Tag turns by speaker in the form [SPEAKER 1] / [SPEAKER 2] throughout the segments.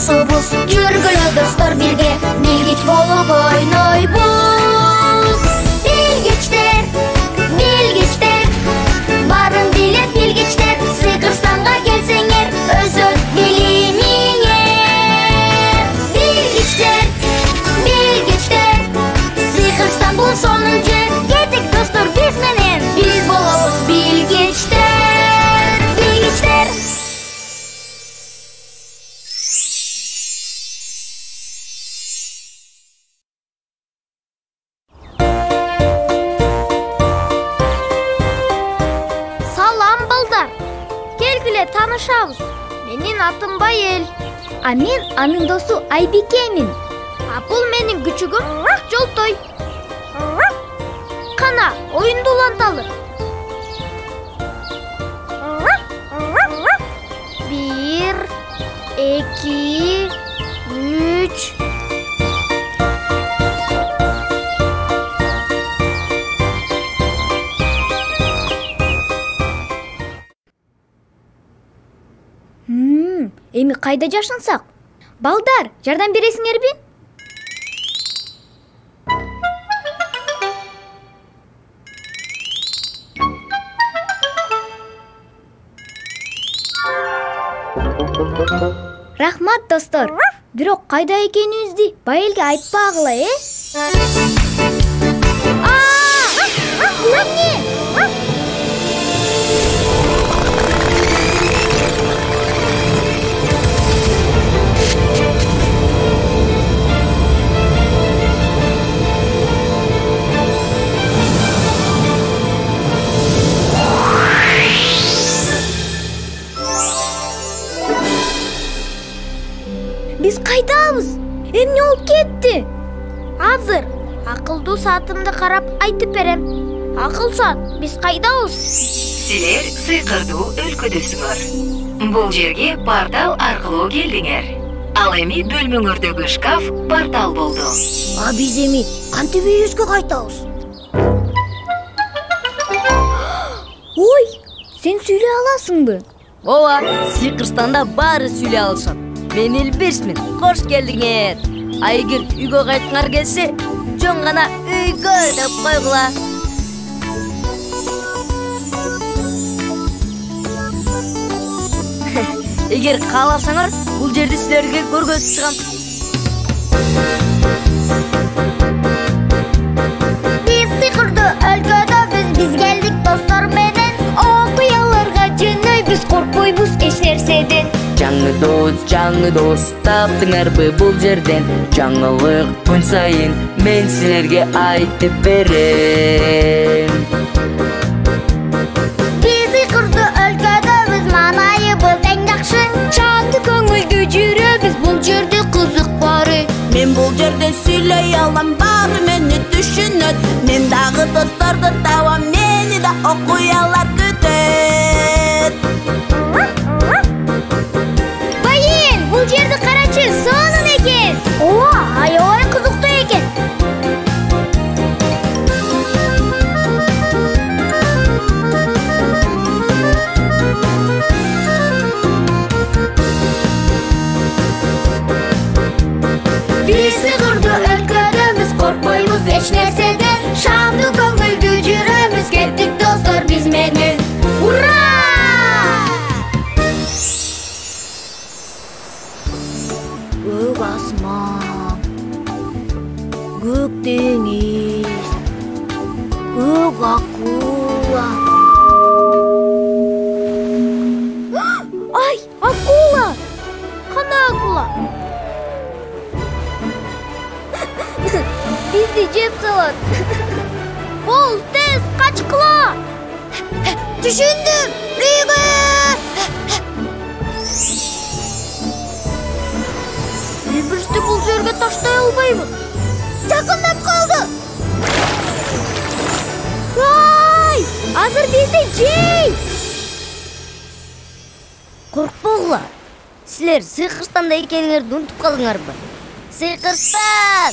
[SPEAKER 1] досубуз. Жүргүлө достор бирге, билгич болуп ойнойбуз. Билгичтер, билгичтер, барын билет билгичтер. Сыйкырстанга келсеңер, өзөт билимиңер. Билгичтер, билгичтер, Сыйкырстан бул сонунчу. Кетик достор биз менен, биз болобуз билгичтер, билгичтер.
[SPEAKER 2] Салам балдар. Келгиле таанышабыз. Менин атым Байел.
[SPEAKER 3] А мен анын досу Айбикемин.
[SPEAKER 2] А бул менин күчүгүм Жолтой. Кана, оюнду уланталы. 1, 2, 3.
[SPEAKER 3] Эми кайда жашансак? Балдар, жардам бересиңерби? Рахмат достор. Бирок кайда экенибизди Байелге айтпагыла,
[SPEAKER 2] Эмне?
[SPEAKER 3] Биз кайдабыз? Эмне болуп кетти?
[SPEAKER 2] Азыр акылдуу саатымды карап айтып берем. Акыл саат, биз кайдабыз?
[SPEAKER 4] Силер сыйкырдуу өлкөдөсүңөр. Бул жерге портал аркылуу келдиңер. Ал эми бөлмөңөрдөгү шкаф портал болду.
[SPEAKER 1] А биз эми кантип үйүбүзгө кайтабыз?
[SPEAKER 3] Ой, сен сүйлөй аласыңбы?
[SPEAKER 5] Ооба, Сыйкырстанда баары сүйлөй алышат. Мен Элбешмин. Кош келдиңер. А эгер үйгө кайткыңар келсе, жөн гана үйгө деп койгула. Эгер кааласаңар, бул жерди силерге көргөзүп чыгам.
[SPEAKER 2] Биз сыйкырдуу өлкөдөбүз, биз келдик достор менен. Окуяларга жөнөйбүз, коркпойбуз эч нерседен.
[SPEAKER 5] Жаңы дос, таптыңарбы бул жерден? Жаңылык күн сайын мен силерге айтып берем.
[SPEAKER 2] Биз сыйкырдуу өлкөдөбүз, маанайыбыз эң жакшы. Чаңды көңүлдүү жүрөбүз, бул жерде кызык бары.
[SPEAKER 6] Мен бул жерде сүйлөй алам, баары мени түшүнөт. Мен дагы досторду табам, мени да окуялар күтөт.
[SPEAKER 2] Байел, бул жерди карачы, сонун экен. Ооба, аябай кызыктуу экен. Биз сыйкырдуу өлкөдөбүз, коркпойбуз эч нерседен. Шамдуу көңүлдүү жүрөбүз, кеттик достор биз менен. Ура!
[SPEAKER 1] Көк асман, көк деңиз, көк акула.
[SPEAKER 2] Ай, акула! Кандай акула? Бизди жеп салат. Бол, тез качкыла. Түшүндүм. Үйгө. Бизди бул жерге таштай албайбыз. Жакындап калды. Ай, азыр бизди жей.
[SPEAKER 5] Коркпогула. Силер Сыйкырстанда экениңерди унутуп калдыңарбы? Сыйкырстан!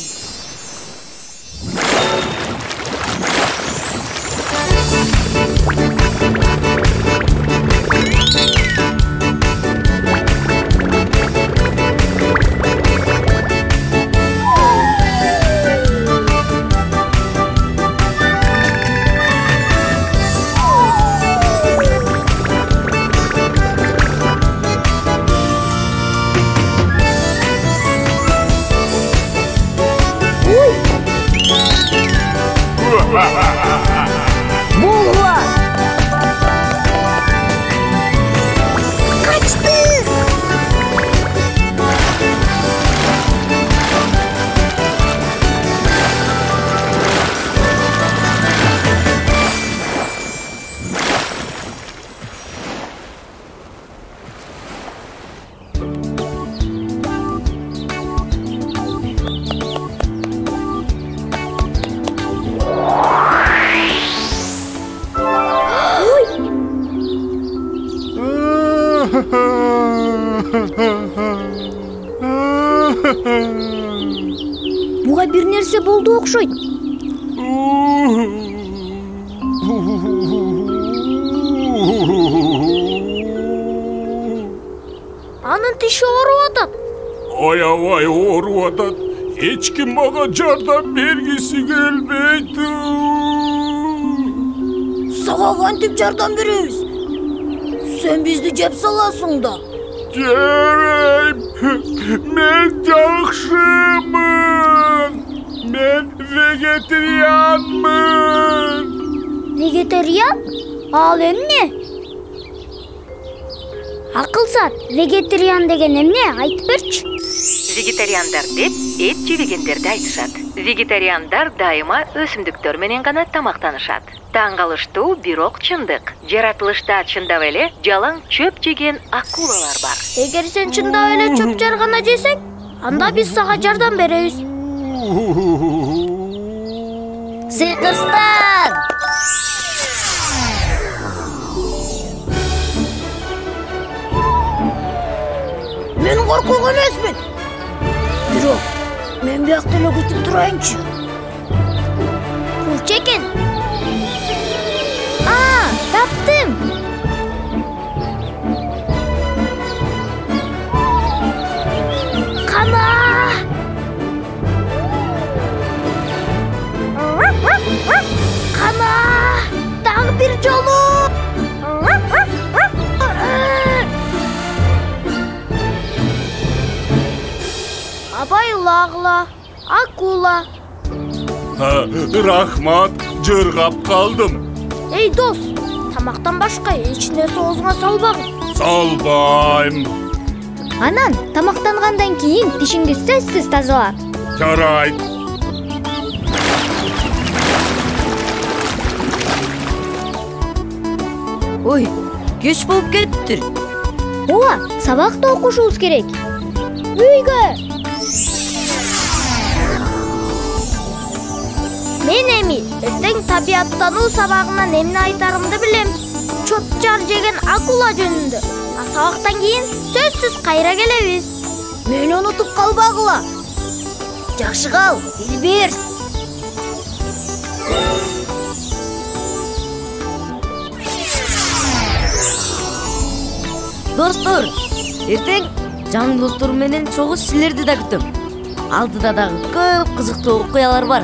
[SPEAKER 3] Буга бир нерсе болду окшойт.
[SPEAKER 2] Анын тиши ооруп атат.
[SPEAKER 7] Аябай ооруп атат. Эч ким мага жардам бергиси келбейт.
[SPEAKER 2] Сага кантип жардам беребиз? Сен бизди жеп саласың да.
[SPEAKER 7] Жебейм. Мен жакшымын. Мен вегетарианмын.
[SPEAKER 3] Вегетариан? Ал эмне? Акылсат, вегетариан деген эмне? Айтып берчи.
[SPEAKER 4] Вегетариандар деп эт жебегендерди айтышат. Вегетариандар дайыма өсүмдүктөр менен гана тамактанышат. Таң калыштуу, бирок чындык. Жаратылышта чындап эле жалаң чөп жеген акулалар бар.
[SPEAKER 2] Эгер сен чындап эле чөп жаргана жесең, анда биз сага жардам беребиз.
[SPEAKER 5] Сыйкырстан!
[SPEAKER 2] Мен коркок эмесмин. Бирок мен биякта эле күтүп турайынчы.
[SPEAKER 3] Курчекен. Таптым.
[SPEAKER 2] Кана! Кана! Дагы бир жолу! Абайлагла, акула.
[SPEAKER 7] Рахмат, жыргап калдым.
[SPEAKER 2] Эй дос, тамактан башка эч нерсе оозуңа салбагын.
[SPEAKER 7] Салбайм.
[SPEAKER 3] Анан тамактангандан кийин тишиңди сөзсүз тазала.
[SPEAKER 7] Жарайт.
[SPEAKER 5] Ой, кеч болуп кетиптир.
[SPEAKER 3] Ооба, сабакта окушубуз керек. Үйгө.
[SPEAKER 2] Мен эми эртең табияттануу сабагынан эмне айтарымды билем. Чөп жар жеген акула жөнүндө. А сабактан кийин сөзсүз кайра келебиз. Мени унутуп калбагыла. Жакшы кал, Элберс.
[SPEAKER 5] Достор, эртең жан досторум менен чогуу силерди да күтөм. Алдыда дагы көп кызыктуу окуялар бар.